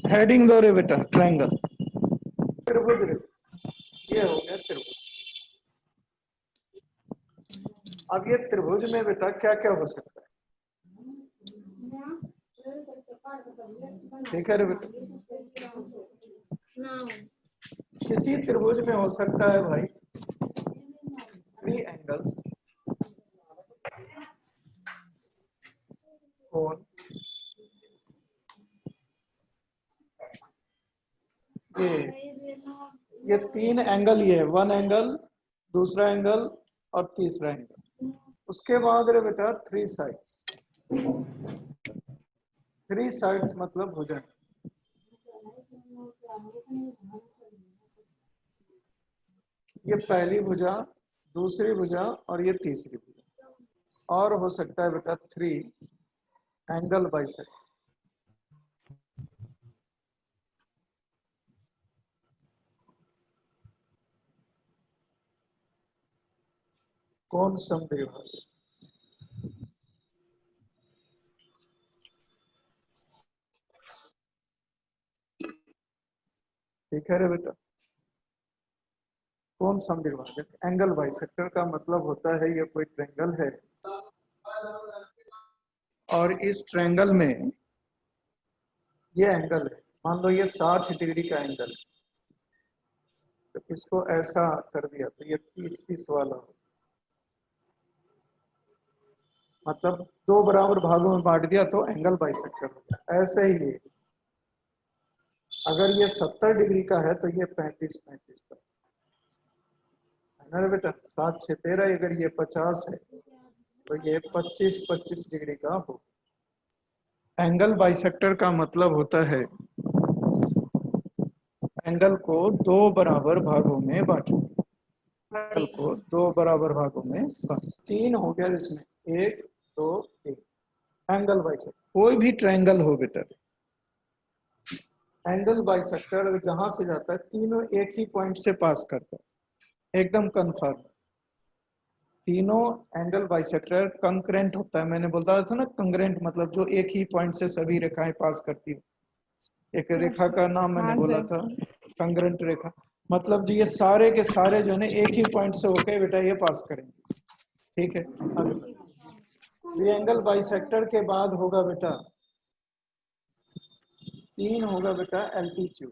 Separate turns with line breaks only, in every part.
Heading दो रे बेटा, ट्रायंगल त्रिभुज रे, ये हो गया त्रिभुज। अब ये त्रिभुज में बेटा क्या क्या हो सकता है? ठीक है रे बेटा, किसी त्रिभुज में हो सकता है भाई 3 एंगल्स, कोण, ये 3 एंगल, ये 1 एंगल, दूसरा एंगल और तीसरा एंगल। उसके बाद रे बेटा 3 साइड्स। 3 साइड्स मतलब भुजा। ये पहली भुजा, दूसरी भुजा और ये तीसरी भुजा। और हो सकता है बेटा 3 एंगल बाइसेक्टर। कौन समद्विभाजक? ठीक है रे बेटा, कौन समद्विभाजक? एंगल बाइसेक्टर का मतलब होता है ये कोई ट्रायंगल है और इस ट्रायंगल में ये एंगल है, मान लो ये 60 डिग्री का एंगल है, तो इसको ऐसा कर दिया तो ये 30-30 वाला हो, मतलब 2 बराबर भागों में बांट दिया तो एंगल बाइसेक्टर होगा। ऐसे ही ये अगर ये 70 डिग्री का है तो ये 35-35 का है ना बेटा। 7-6-13, अगर ये 50 है तो ये 25-25 डिग्री का हो। एंगल बाइसेक्टर का मतलब होता है एंगल को 2 बराबर भागों में बांटे। एंगल को 2 बराबर भागों में बांटे। 3 हो गया इसमें, 1 2 3 एंगल बाइसेक्टर। कोई भी ट्रायंगल हो बेटा, एंगल बाइसेक्टर जहां से जाता है तीनों एक ही पॉइंट से पास करता है, एकदम कंफर्म। तीनों एंगल बाइसेक्टर कंकरेंट होता है। मैंने बोलता था ना, कंकरेंट मतलब जो एक ही पॉइंट से सभी रेखाएं पास करती हो। एक रेखा का नाम मैंने बोला था कंकरेंट रेखा, मतलब जो ये सारे के सारे जो है ना एक ही पॉइंट से होके बेटा ये पास करेंगे। ठीक है, ट्रायंगल बाइसेक्टर के बाद होगा बेटा 3 होगा बेटा एल्टीट्यूड।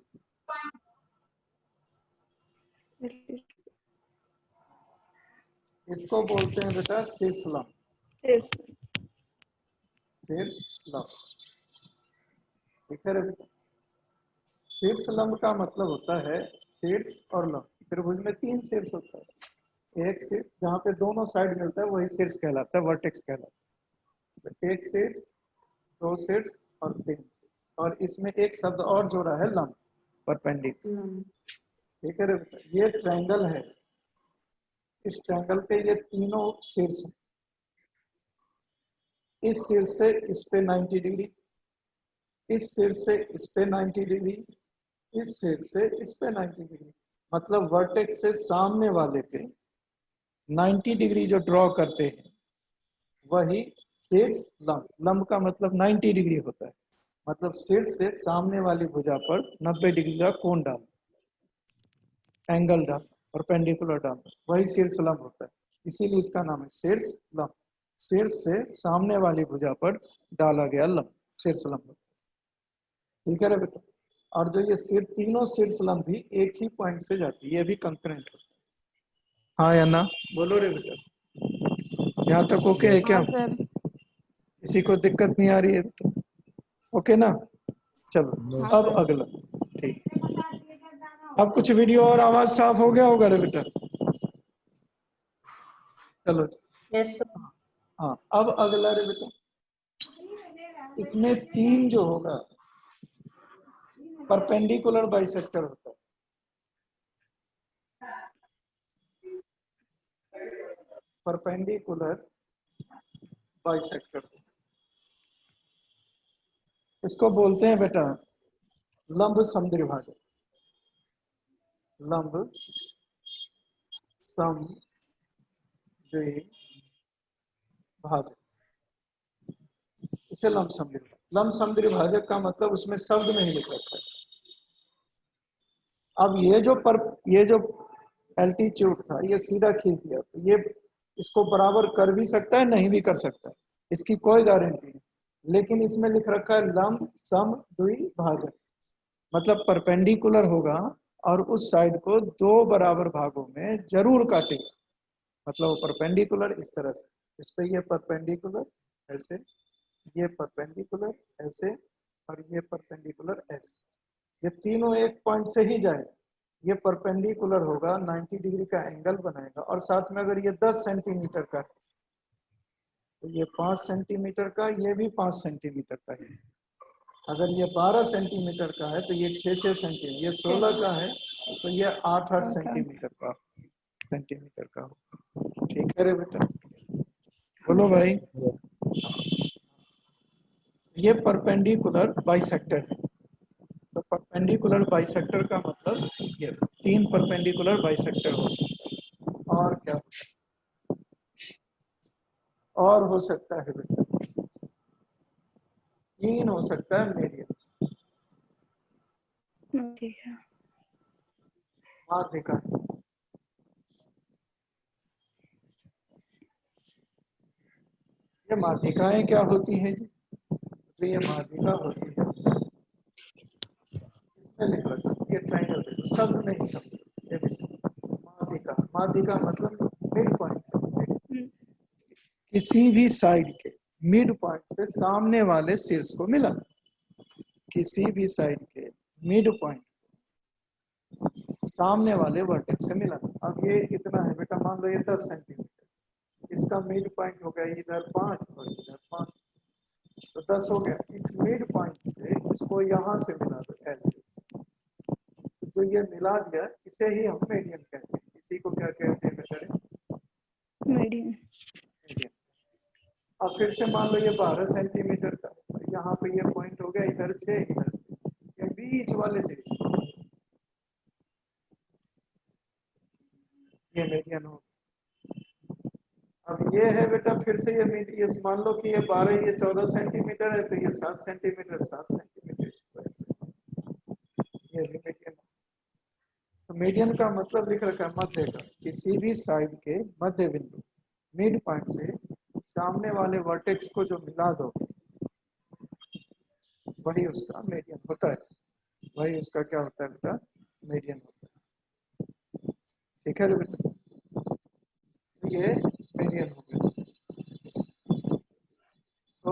इसको बोलते हैं बेटा शीर्ष लंब। शीर्ष लंब, ठीक है बेटा। शीर्ष लंब का मतलब होता है शीर्ष और लंब। त्रिभुज में 3 शीर्ष होता है। एक शीर्ष जहाँ पे दोनों साइड मिलता है वही शीर्ष कहलाता है, वर्टेक्स कहलाता है। तो एक शीर्ष, 2 शीर्ष और 3 शीर्ष, और इसमें एक शब्द और जोड़ा है लंब, परपेंडिकुलर। ठीक है बेटा, ये ट्रायंगल है। इस ट्रायंगल के ये तीनों शीर्ष हैं। इस शीर्ष से इस पे 90 डिग्री, इस शीर्ष से इस पे 90 डिग्री, इस शीर्ष से इस पे 90 डिग्री, मतलब वर्टेक्स से सामने वाले पे 90 डिग्री जो ड्रॉ करते हैं वही शीर्ष लंब। लंब का मतलब 90 डिग्री होता है, मतलब शीर्ष से सामने वाली भुजा पर 90 डिग्री का कोण डाल, एंगल डाल, परपेंडिकुलर डाल, वही शीर्ष लंब होता है। इसीलिए इसका नाम है शीर्ष लंब। शीर्ष से सामने वाली भुजा पर डाला गया लंब शीर्ष लंब। ठीक है बेटा, और जो ये शीर्ष, तीनों शीर्ष लंब भी एक ही पॉइंट से जाती है, ये भी कंकरेंट होता है। हाँ या ना, बोलो रे बेटा, यहाँ तक ओके है क्या? किसी को दिक्कत नहीं आ रही है बेटा? ओके ना, चलो अब अगला। ठीक, अब कुछ वीडियो और आवाज साफ हो गया होगा रे बेटा? चलो हाँ, अब अगला रे बेटा, इसमें 3 जो होगा परपेंडिकुलर बाइसेक्टर होता है। परपेंडिकुलर बाइसेक्टर, इसको बोलते हैं बेटा लंब समद्विभाजक। लंब समद्विभाजक, इसे लंब समद्विभाजक। लंब समद्विभाजक का मतलब उसमें शब्द में ही लिखा है अब ये जो एल्टीट्यूड था ये सीधा खींच दिया, तो ये इसको बराबर कर भी सकता है, नहीं भी कर सकता है, इसकी कोई गारंटी नहीं। लेकिन इसमें लिख रखा है लंब सम द्विभाजक, मतलब परपेंडिकुलर होगा और उस साइड को दो बराबर भागों में जरूर काटेगा। मतलब वो परपेंडिकुलर इस तरह से, इस पे ये परपेंडिकुलर ऐसे, ये परपेंडिकुलर ऐसे, और ये परपेंडिकुलर ऐसे, ये तीनों एक पॉइंट से ही जाएगा। ये परपेंडिकुलर होगा, 90 डिग्री का एंगल बनाएगा, और साथ में अगर ये 10 सेंटीमीटर का है तो ये 5 सेंटीमीटर का, ये भी 5 सेंटीमीटर का है। अगर ये 12 सेंटीमीटर का है तो ये 6-6 सेंटीमीटर, ये 16 का है तो ये 8-8 सेंटीमीटर का हो। ठीक है रे बेटा, बोलो भाई। ये परपेंडिकुलर बाइसेक्टर है। तो परपेंडिकुलर बाइसेक्टर का मतलब ये 3 परपेंडिकुलर बाइसेक्टर हो सकता है। और क्या और हो सकता है बेटा? 3 हो सकता है मेडियन।
ठीक है।
माध्यिका, ये माध्यिकाएं क्या होती हैं जी? तो ये माध्यिका होती है, इसमें लिख रखा ये ट्रायंगल देखो, शब्द नहीं समझो, ये भी समझो। माध्यिका, माध्यिका मतलब मिड पॉइंट, किसी भी साइड के मिड पॉइंट से सामने वाले शीर्ष को मिला, किसी भी साइड के मिड पॉइंट सामने वाले वर्टेक्स से मिला। अब ये कितना है बेटा? मान लो ये 10 सेंटीमीटर, इसका मिड पॉइंट हो गया इधर 5 और इधर 5, तो 10 हो गया। इस मिड पॉइंट से इसको यहाँ से मिला दो ऐसे, तो ये मिला दिया, इसे ही हम मीडियन कहते हैं। इसी को क्या कहते हैं बेटा?
मीडियन।
अब फिर से मान लो ये 12 सेंटीमीटर का, यहाँ पे ये पॉइंट हो गया इधर 6, इधर 6, ये बीच वाले से ये मीडियन हो। अब ये है बेटा फिर से ये मान लो कि ये 12, ये 14 सेंटीमीटर है, तो ये 7 सेंटीमीटर, 7 सेंटीमीटर ये भी मीडियन। तो मीडियन का मतलब लिख रखा है मध्य का, किसी भी साइड के मध्य बिंदु मिड पॉइंट से सामने वाले वर्टेक्स को जो मिला दो वही उसका मीडियन होता है, वही उसका क्या होता है बेटा? मीडियन होता है। ठीक है बेटा, ये मीडियन हो गया। तो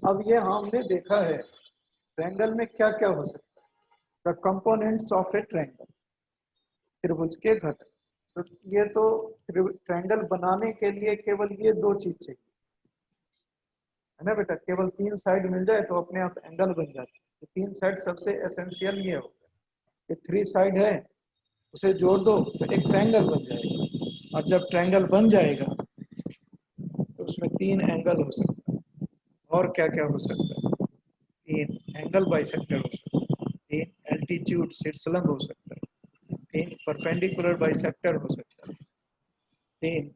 अब ये हमने देखा है ट्रायंगल में क्या क्या हो सकता है, the components of A triangle, त्रिभुज के घटक। तो ये तो ट्रायंगल बनाने के लिए केवल ये दो चीज चाहिए, है ना बेटा? केवल 3 साइड मिल जाए तो अपने आप एंगल बन जाती है। तो 3 साइड सबसे एसेंशियल ये होता है कि 3 साइड है, उसे जोड़ दो तो एक ट्रायंगल बन जाएगा। और जब ट्रायंगल बन जाएगा तो उसमें 3 एंगल हो सकता है। और क्या क्या हो सकता है? 3 एंगल बाइसेक्टर हो सकता है, 3 एल्टीट्यूड शीर्षलंब हो सकता है, 3 परपेंडिकुलर बाइसेक्टर हो सकता है, 3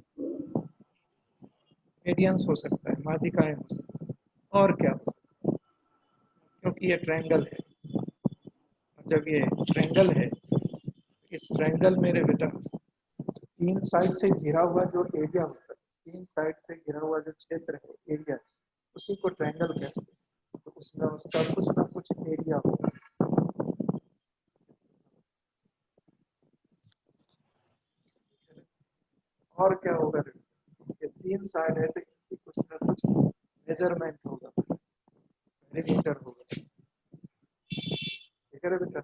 मीडियंस हो सकता है, माध्यिकाएं हो सकता है। और क्या हो सकता है? क्योंकि ये ट्रायंगल है, जब ये ट्रायंगल है, इस ट्रायंगल मेरे बेटा 3 साइड से घिरा हुआ जो एरिया होता है, 3 साइड से घिरा हुआ जो क्षेत्र है, एरिया, उसी को ट्रायंगल कहते हैं। तो उसमें उसका कुछ ना कुछ एरिया होगा। और क्या होगा? ये 3 साइड है तो इनकी कुछ ना कुछ मेजरमेंट होगा, पेरीमीटर होगा। ठीक है बेटा?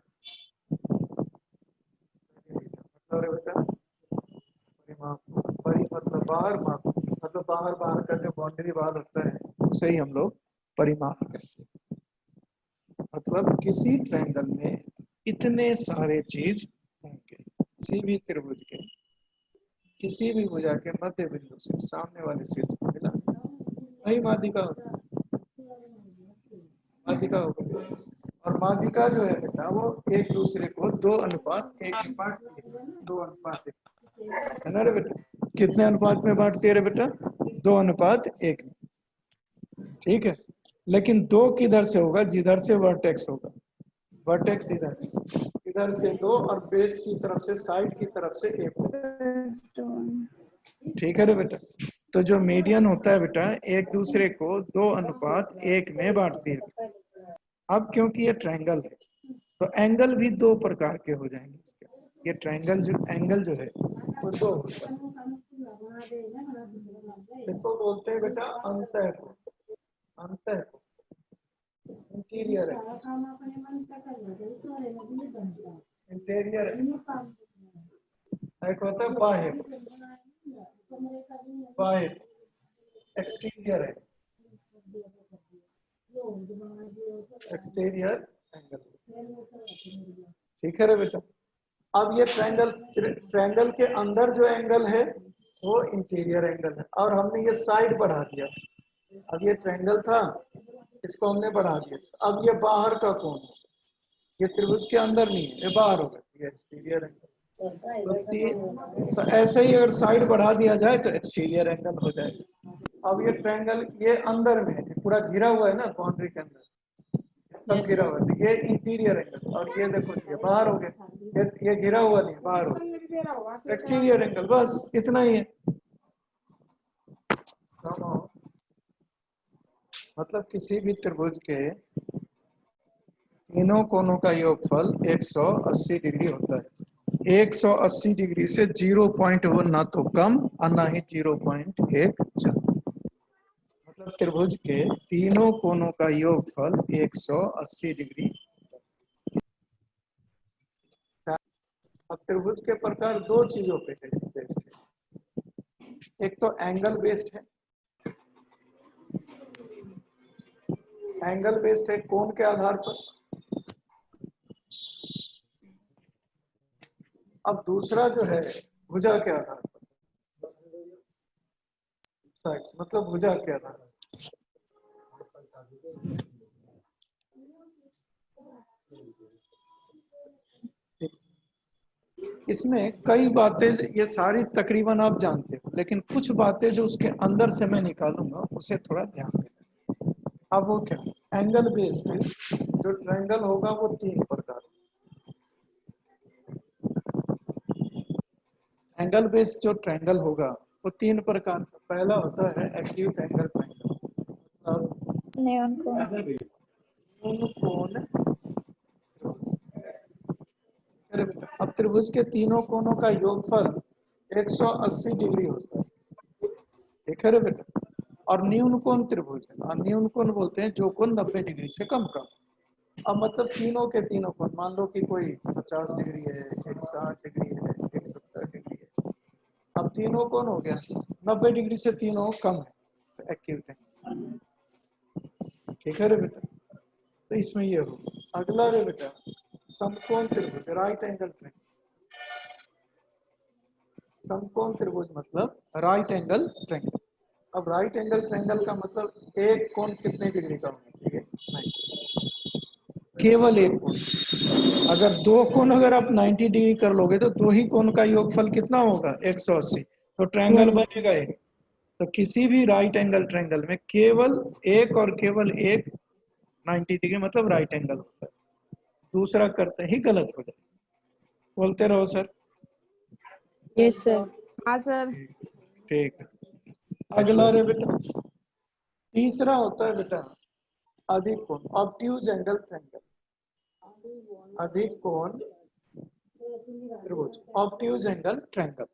मतलब बेटा परिमाप, परि मतलब बाहर माप, मतलब बाहर बाहर का जो बाउंड्री वाल होता है उसे ही हम लोग परिमाप कहते हैं। मतलब किसी ट्रायंगल में इतने सारे चीज होंगे, किसी भी त्रिभुज के किसी भी भुजा के मध्य बिंदु से सामने वाले शीर्ष को मिला, वही माध्यिका होता है, माध्यिका होगा। और माध्यिका जो है बेटा वो एक दूसरे को 2:1:1, 2:1, है ना रे बेटा? कितने अनुपात में बांटती है रे बेटा? 2:1 में। ठीक है, लेकिन 2 किधर से होगा? जिधर से वर्टेक्स होगा। वर्टेक्स इधर इधर से 2 और बेस की तरफ से, साइड की तरफ से 1 होता है। ठीक है रे बेटा। तो जो मीडियन होता है बेटा, एक दूसरे को 2:1 में बांटती है। अब क्योंकि ये ट्रायंगल है तो एंगल भी 2 प्रकार के हो जाएंगे इसके। ये ट्रायंगल जो एंगल जो है वो 2 होता है। इसको बोलते हैं बेटा अंतःकोण। अंतःकोण इंटीरियर है, इंटीरियर है। एक होता है बाह्य, बाह्य एक्सटीरियर है, एक्सटीरियर एंगल। ठीक है रे बेटा। अब ये ट्रायंगल के अंदर जो एंगल है वो इंटीरियर एंगल है, और हमने ये साइड बढ़ा दिया। अब ये ट्रायंगल था, इसको हमने बढ़ा दिया। अब ये बाहर का कोण है, ये त्रिभुज के अंदर नहीं है, ये बाहर होगा, ये एक्सटीरियर एंगल। तो ऐसे ही अगर साइड बढ़ा दिया जाए तो एक्सटीरियर एंगल हो जाएगा। अब ये ट्रायंगल ये अंदर में है, पूरा घिरा हुआ है ना, बाउंड्री के अंदर सब घिरा हुआ है, ये इंटीरियर एंगल। और ये देखो ये बाहर हो गया, ये घिरा हुआ नहीं, बाहर हो गया, एक्सटीरियर एंगल। बस इतना ही है। मतलब किसी भी त्रिभुज के तीनों कोनों का योगफल 180 डिग्री होता है। 180 डिग्री से 0.1 ना तो कम और ना ही 0.1 ज्यादा। मतलब त्रिभुज के तीनों कोनों का योगफल 180 डिग्री होता है। अब त्रिभुज के प्रकार 2 चीजों पे बेस्ड है। एक तो एंगल बेस्ड है, एंगल बेस्ड है कोण के आधार पर। अब दूसरा जो है भुजा के आधार पर, साइड्स मतलब भुजा के आधार पर। इसमें कई बातें, ये सारी तकरीबन आप जानते हो, लेकिन कुछ बातें जो उसके अंदर से मैं निकालूंगा उसे थोड़ा ध्यान देना। अब वो क्या, एंगल बेस्ड जो ट्रायंगल होगा वो 3 प्रकार। एंगल बेस्ड जो ट्रायंगल होगा वो 3 प्रकार का। पहला होता है एक्यूट एंगल ट्रायंगल, कोण। अब त्रिभुज के तीनों कोनों का योगफल 180 डिग्री होता है। ठीक है रे बेटा। और न्यून कोण त्रिभुज है, और न्यून कोण बोलते हैं जो कोण 90 डिग्री से कम का। अब मतलब तीनों के तीनों कोण, मान लो कि कोई 50 डिग्री है, 160 डिग्री है, 170 डिग्री है। अब तीनों कोण हो गया 90 डिग्री से तीनों कम है, तो एक्यूट है। ठीक है रे बेटा। तो इसमें ये हो। अगला रे बेटा समकोण त्रिभुज, राइट एंगल ट्रायंगल। समकोण त्रिभुज मतलब राइट एंगल ट्रायंगल। अब राइट एंगल ट्रायंगल का मतलब एक कोण कितने डिग्री का होना चाहिए? नहीं, केवल एक कोण। अगर 2 कोण अगर आप 90 डिग्री कर लोगे तो 2 ही कोण का योगफल कितना होगा? 180। तो ट्रायंगल बनेगा एक। तो किसी भी राइट एंगल ट्रायंगल में केवल एक 90 डिग्री मतलब राइट एंगल होता है, दूसरा करते ही गलत हो जाए। बोलते रहो सर।
Yes sir.
हाँ सर।
ठीक है। अगला रे बेटा तीसरा होता है बेटा अधिक कोण, ऑब्ट्यूज एंगल ट्रायंगल। अधिक कोण त्रिभुज, ऑब्ट्यूज एंगल ट्रायंगल।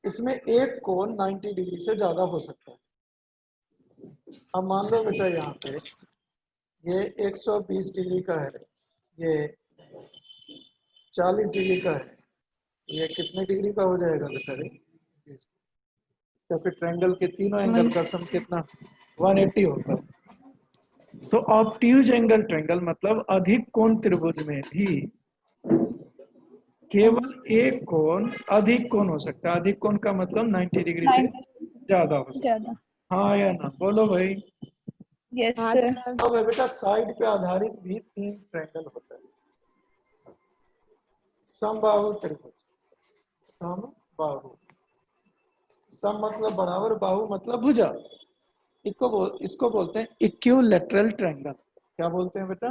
इसमें एक कोण 90 डिग्री से ज्यादा हो सकता है। अब मान लो बेटा यहाँ पे ये 120 डिग्री का है, ये 40 डिग्री का है, ये कितने डिग्री का हो जाएगा बेटा रे? क्योंकि ट्रायंगल के तीनों एंगल का सम कितना? 180 होता है। तो ऑब्ट्यूज एंगल ट्रायंगल मतलब अधिक कोण त्रिभुज में भी केवल एक कोण अधिक कोण हो सकता है। अधिक कोण का मतलब 90 डिग्री से ज्यादा हो सकता है। हाँ या ना? बोलो भाई।
यस
हाँ
सर।
सर।
अब है बेटा साइड पे आधारित भी 3 ट्रायंगल होता है। समबाहु त्रिभुज, समबाहु, सम मतलब बराबर, बाहु मतलब भुजा। इसको बोलते हैं इक्विलैटरल ट्रायंगल। क्या बोलते हैं बेटा?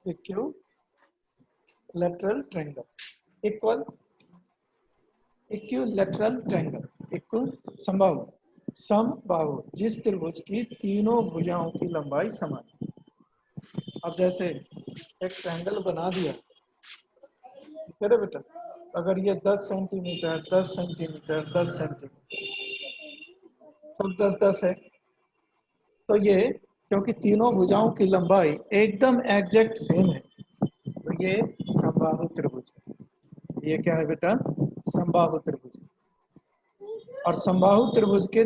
Equilateral lateral triangle equal equilateral triangle equal समबाहु समबाहु जिस त्रिभुज की तीनों भुजाओं की लंबाई समान है। अब जैसे एक ट्रायंगल बना दिया, ठीक है बेटा, अगर ये 10 सेंटीमीटर 10 सेंटीमीटर 10 सेंटीमीटर तब 10 10 है, तो ये क्योंकि तीनों भुजाओं की लंबाई एकदम एग्जैक्ट सेम है, तो ये समबाहु त्रिभुज है। ये क्या है बेटा? समबाहु त्रिभुज। और समबाहु त्रिभुज के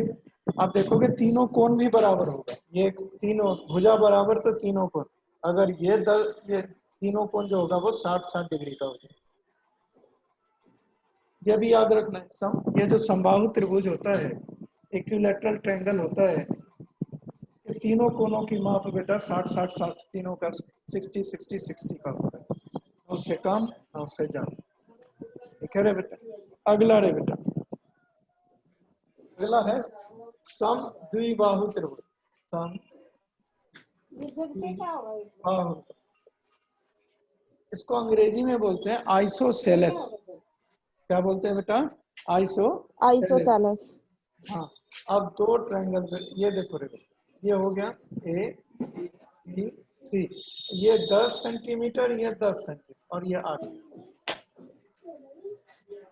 आप देखोगे तीनों कोण भी बराबर होगा। ये तीनों भुजा बराबर तो तीनों कोण, अगर ये तीनों कोण जो होगा वो 60-60 डिग्री का होगा। ये भी याद रखना है, ये जो समबाहु त्रिभुज होता है, इक्विलैटरल ट्रायंगल होता है, ये तीनों कोणों की माप बेटा 60-60-60 तीनों का 60-60-60 का होता है, न उससे कम न उससे ज्यादा। ठीक है रे बेटा। अगला रे बेटा, अगला है सम द्विबाहु त्रिभुज। सम द्विबाहु, इसको अंग्रेजी में बोलते हैं आइसोसेलेस। क्या बोलते हैं बेटा? आइसोसेलेस।
आइसोसेलेस।
हाँ, अब दो ट्रायंगल, ये देखो रे, ये हो गया ए बी सी, ये 10 सेंटीमीटर, ये 10 सेंटीमीटर और ये 8।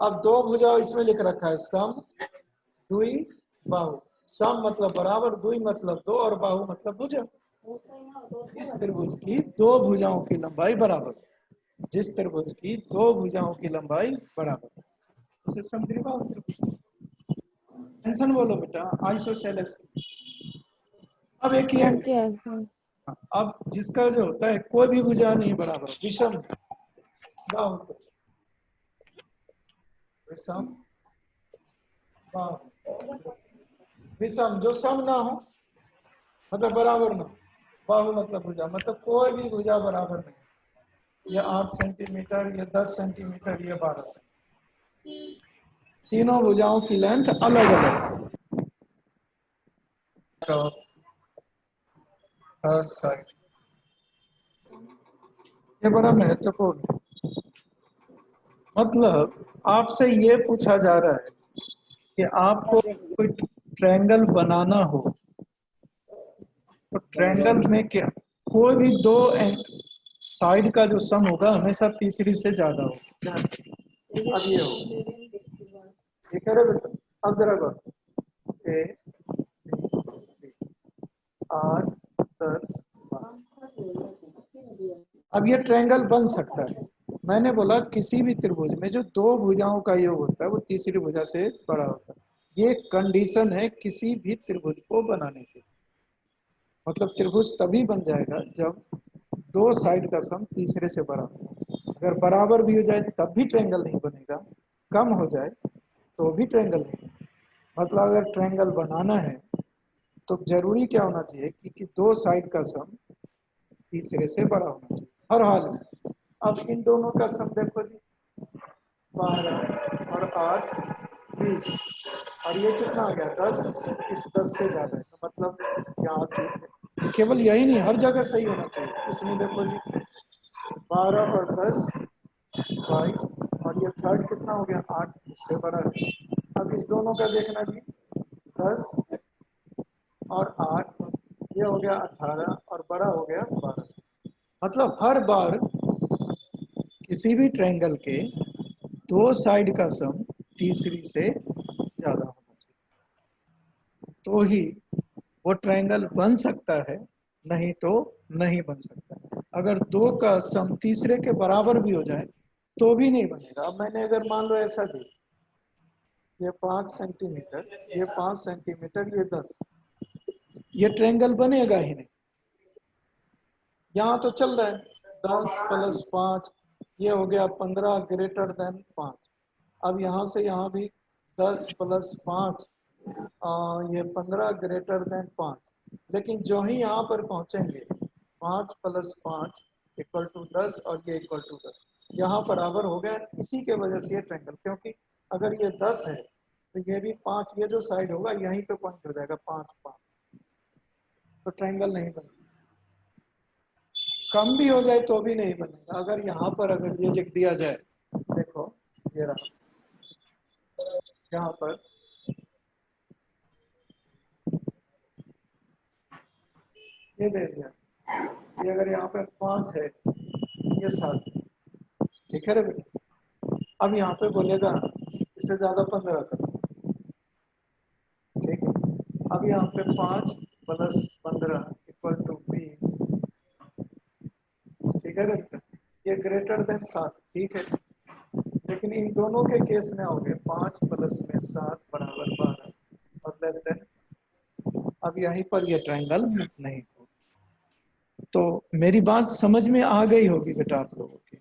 अब दो भुजा इसमें लिख रखा है सम द्वि बाहु। सम मतलब बराबर, द्वि मतलब दो, और बाहु मतलब भुजा। इस त्रिभुज की दो भुजाओं की लंबाई बराबर, जिस त्रिभुज की दो भुजाओं की लंबाई बराबर उसे सम द्विबाहु त्रिभुज। टेंशन बोलो बेटा, आइसोसेलेस। अब एक ये,
ओके सर।
अब जिसका जो होता है कोई भी भुजा नहीं बराबर, विषम बाहु, विषम बाहु, विषम जो सम ना हो मतलब बराबर ना, बाहु मतलब भुजा, मतलब कोई भी भुजा बराबर नहीं। ये 8 सेंटीमीटर, ये 10 सेंटीमीटर, ये 12 सेंटीमीटर, तीनों भुजाओं की लेंथ अलग अलग। थर्ड साइड, ये बड़ा महत्वपूर्ण है। मतलब आपसे ये पूछा जा रहा है कि आपको कोई ट्रायंगल बनाना हो, तो ट्रायंगल में क्या कोई भी दो साइड का जो सम होगा हमेशा तीसरी से ज्यादा होगा। अब ये हो, ये कह रहे बेटा, अब जरा बात ए बी सी 8 10 अब ये ट्रायंगल बन सकता है। मैंने बोला किसी भी त्रिभुज में जो दो भुजाओं का योग होता है वो तीसरी भुजा से बड़ा होता है। ये कंडीशन है किसी भी त्रिभुज को बनाने की। मतलब त्रिभुज तभी बन जाएगा जब दो साइड का सम तीसरे से बड़ा हो। अगर बराबर भी हो जाए तब भी ट्रायंगल नहीं बनेगा, कम हो जाए तो भी ट्रायंगल नहीं बनेगा। मतलब अगर ट्रायंगल बनाना है तो जरूरी क्या होना चाहिए कि दो साइड का सम तीसरे से बड़ा होना चाहिए हर हाल में। अब इन दोनों का सम देखो जी, 12 और 8 20, और ये कितना आ गया 10, इस 10 से ज्यादा है, तो मतलब यहाँ ठीक है। केवल यही नहीं, हर जगह सही होना चाहिए। इसमें देखो जी 12 और 10 22, और ये थर्ड कितना हो गया 8, उससे बड़ा है। अब इस दोनों का देखना जी 10 और 8, ये हो गया 18 और बड़ा हो गया 12। मतलब हर बार किसी भी ट्रायंगल के दो साइड का सम तीसरी से ज्यादा होना चाहिए, तो ही वो ट्रायंगल बन सकता है, नहीं तो नहीं बन सकता। अगर दो का सम तीसरे के बराबर भी हो जाए तो भी नहीं बनेगा। अब मैंने अगर मान लो ऐसा दी, ये 5 सेंटीमीटर, ये 5 सेंटीमीटर, ये 10, ये ट्रायंगल बनेगा ही नहीं। यहाँ तो चल रहा है 10 + 5, ये हो गया 15 ग्रेटर देन 5। अब यहाँ से यहाँ भी 10 + 5, ये 15 ग्रेटर देन 5। लेकिन जो ही यहाँ पर पहुंचेंगे 5 + 5 = 10 और ये = 10, यहाँ बराबर हो गया। इसी के वजह से ये ट्रायंगल, क्योंकि अगर ये 10 है तो ये भी 5, ये जो साइड होगा यहीं पे पॉइंट हो जाएगा 5 5, तो ट्रायंगल नहीं बनेगा। कम भी हो जाए तो भी नहीं बनेगा। अगर यहाँ पर अगर ये लिख दिया जाए, देखो ये रहा, यहाँ पर ये दे दिया, ये अगर यहाँ पे 5 है, ये 7, ठीक है रे बेटा। अब यहाँ पे बोलेगा इससे ज्यादा 15 कर, ठीक है। अब यहाँ पे 5 प्लस 15 इक्वल टू 20, ठीक है रे बेटा। ये ग्रेटर देन 7, ठीक है। लेकिन इन दोनों के केस में हो गए 5 प्लस में 7 बराबर 12 और लेस देन। अब यहीं पर ये ट्रायंगल नहीं हो। तो मेरी बात समझ में आ गई होगी बेटा आप लोगों की।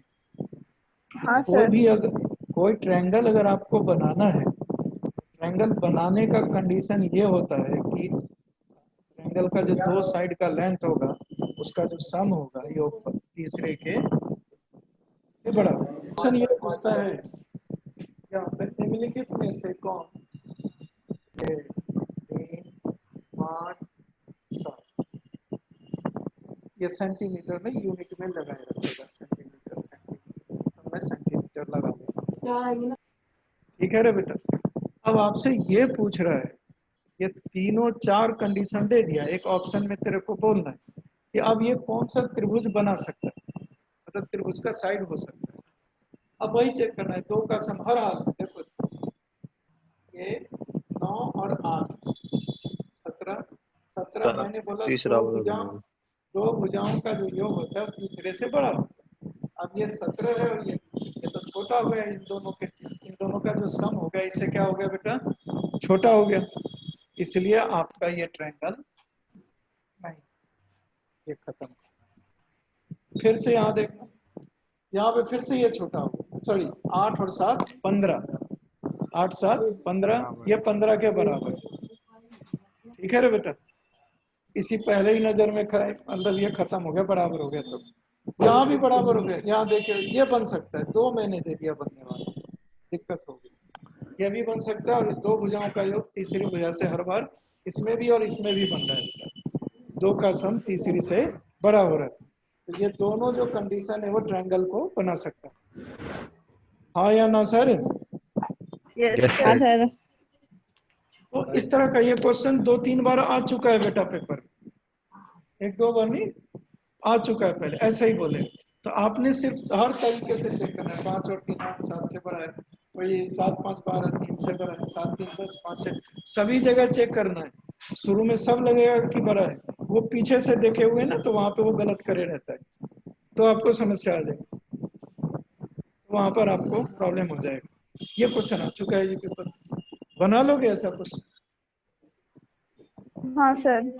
हाँ
कोई
सर।
भी अगर कोई ट्रायंगल अगर आपको बनाना है, ट्रायंगल बनाने का कंडीशन ये होता है कि ट्रायंगल का जो 2 साइड का लेंथ होगा उसका जो सम होगा योग तीसरे के से बड़ा। क्वेश्चन ये पूछता है यहाँ पे निम्नलिखित में से कौन 1 3 5 7, ये सेंटीमीटर में यूनिट में लगाए रखेगा, सेंटीमीटर सेंटीमीटर सब में सेंटीमीटर लगा देगा, ठीक है रे बेटा। अब आपसे ये पूछ रहा है, ये तीनों 4 कंडीशन दे दिया, एक ऑप्शन में तेरे को बोलना है कि अब ये कौन सा त्रिभुज बना सकता है, मतलब त्रिभुज का साइड हो सकता है। अब वही चेक करना है, 2 का सम हर हाल में देखो, ये 9 और 8 17 17 मैंने बोला
तीसरा बोलो।
दो भुजाओं का जो योग होता है तीसरे से बड़ा होता है। अब ये 17 है और ये तो छोटा हो गया, इन दोनों का जो सम हो गया इससे क्या हो गया बेटा, छोटा हो गया। इसलिए आपका ये ट्रायंगल नहीं, ये खत्म। फिर से यहाँ देखना, यहाँ पे फिर से ये छोटा हो गया, सॉरी 8 और 7 15, 8 7 15, ये 15 के बराबर, ठीक है रे बेटा। इसी पहले ही नजर में मतलब ये खत्म हो गया, बराबर हो गया। तो यहाँ भी बराबर हो गया, यहाँ देखिए ये बन सकता है, 2 मैंने दे दिया बनने वाला, दिक्कत होगी। ये भी बन सकता है और 2 भुजाओं का योग तीसरी भुजा से हर बार इसमें भी और इसमें भी बन रहा है, 2 का सम तीसरी से बड़ा हो रहा है। तो ये दोनों जो कंडीशन है वो ट्रायंगल को बना सकता है, हाँ या ना sir?
Yes
Yes,
sir.
sir.
तो इस तरह का ये क्वेश्चन 2-3 बार आ चुका है बेटा पेपर, 1-2 बार नहीं आ चुका है पहले, ऐसा ही बोले। तो आपने सिर्फ हर तरीके से चेक करना है, 5 और 3 8 7 से बड़ा है, वही 7 5 12 3 से बड़ा है, 7 3 10 5 से, सभी जगह चेक करना है। शुरू में सब लगेगा कि बड़ा है, वो पीछे से देखे हुए ना तो वहां पे वो गलत करे रहता है, तो आपको समस्या आ जाएगी, तो वहां पर आपको प्रॉब्लम हो जाएगा। ये क्वेश्चन आ चुका है ये पेपर, बना लोगे ऐसा कुछ?
हाँ सर।